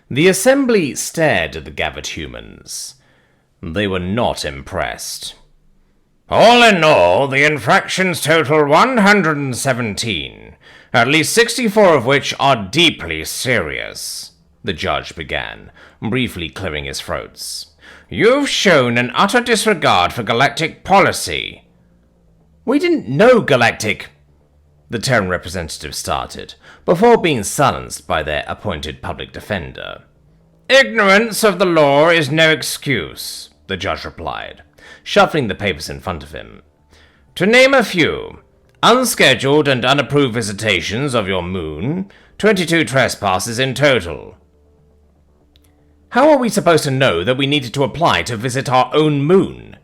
The assembly stared at the gathered humans. They were not impressed. All in all, the infractions total 117, at least 64 of which are deeply serious, the judge began, briefly clearing his throat. You've shown an utter disregard for galactic policy. We didn't know galactic, the Terran representative started, before being silenced by their appointed public defender. Ignorance of the law is no excuse, the judge replied, shuffling the papers in front of him. To name a few, unscheduled and unapproved visitations of your moon, 22 trespasses in total. How are we supposed to know that we needed to apply to visit our own moon?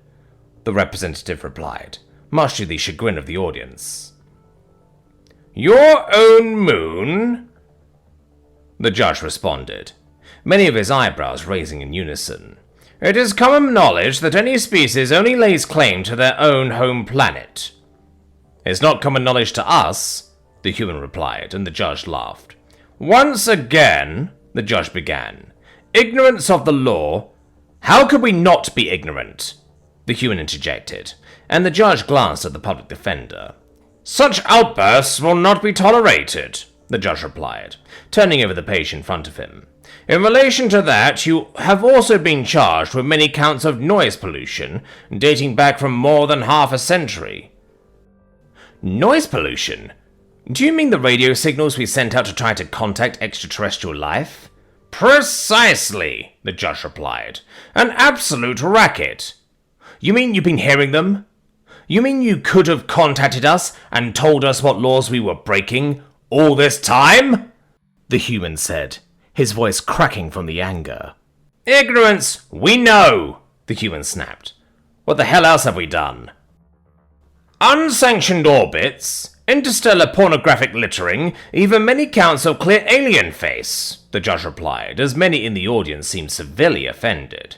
The representative replied, much to the chagrin of the audience. Your own moon? The judge responded, many of his eyebrows raising in unison. It is common knowledge that any species only lays claim to their own home planet. It's not common knowledge to us, the human replied, and the judge laughed. Once again, the judge began, ignorance of the law. How could we not be ignorant? The human interjected, and the judge glanced at the public defender. Such outbursts will not be tolerated, the judge replied, turning over the page in front of him. In relation to that, you have also been charged with many counts of noise pollution, dating back from more than half a century. Noise pollution? Do you mean the radio signals we sent out to try to contact extraterrestrial life? Precisely, the judge replied. An absolute racket. You mean you've been hearing them? You mean you could have contacted us and told us what laws we were breaking all this time? The human said, his voice cracking from the anger. Ignorance, we know, the human snapped. What the hell else have we done? Unsanctioned orbits, interstellar pornographic littering, even many counts of clear alien face, the judge replied, as many in the audience seemed severely offended.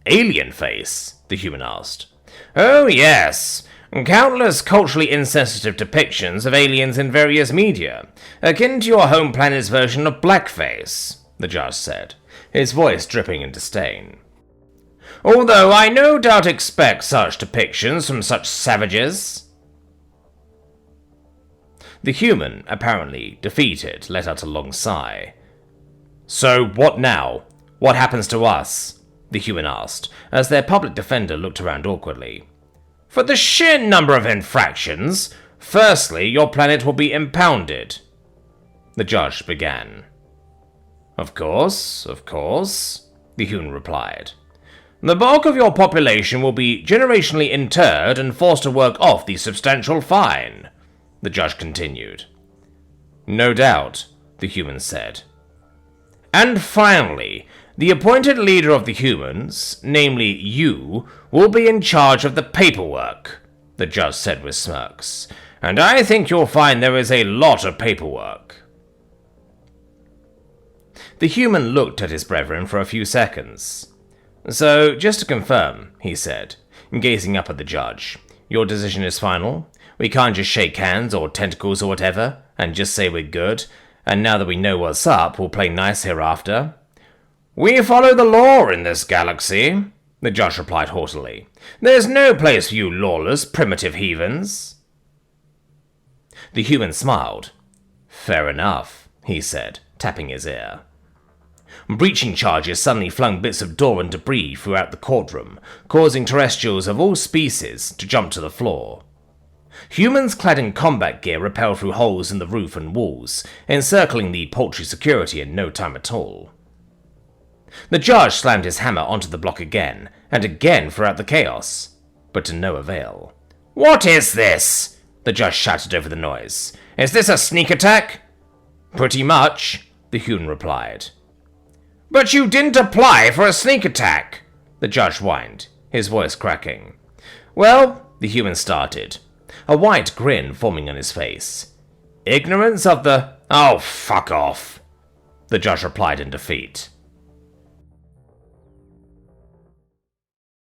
Alien face? The human asked. Oh, yes. Countless culturally insensitive depictions of aliens in various media, akin to your home planet's version of blackface, the judge said, his voice dripping in disdain. Although I no doubt expect such depictions from such savages. The human, apparently defeated, let out a long sigh. So what now? What happens to us? The human asked, as their public defender looked around awkwardly. For the sheer number of infractions, firstly, your planet will be impounded. The judge began. Of course, the human replied. The bulk of your population will be generationally interred and forced to work off the substantial fine, the judge continued. No doubt, the human said. And finally, the appointed leader of the humans, namely you, will be in charge of the paperwork, the judge said with smirks, and I think you'll find there is a lot of paperwork. The human looked at his brethren for a few seconds. So, just to confirm, he said, gazing up at the judge, your decision is final? We can't just shake hands or tentacles or whatever, and just say we're good, and now that we know what's up, we'll play nice hereafter? We follow the law in this galaxy, the judge replied haughtily. There's no place for you lawless, primitive heathens. The human smiled. Fair enough, he said, tapping his ear. Breaching charges suddenly flung bits of door and debris throughout the courtroom, causing terrestrials of all species to jump to the floor. Humans clad in combat gear rappelled through holes in the roof and walls, encircling the paltry security in no time at all. The judge slammed his hammer onto the block again, and again throughout the chaos, but to no avail. What is this? The judge shouted over the noise. Is this a sneak attack? Pretty much, the human replied. But you didn't apply for a sneak attack, the judge whined, his voice cracking. Well, the human started, a wide grin forming on his face. Ignorance of the... Oh, fuck off, the judge replied in defeat.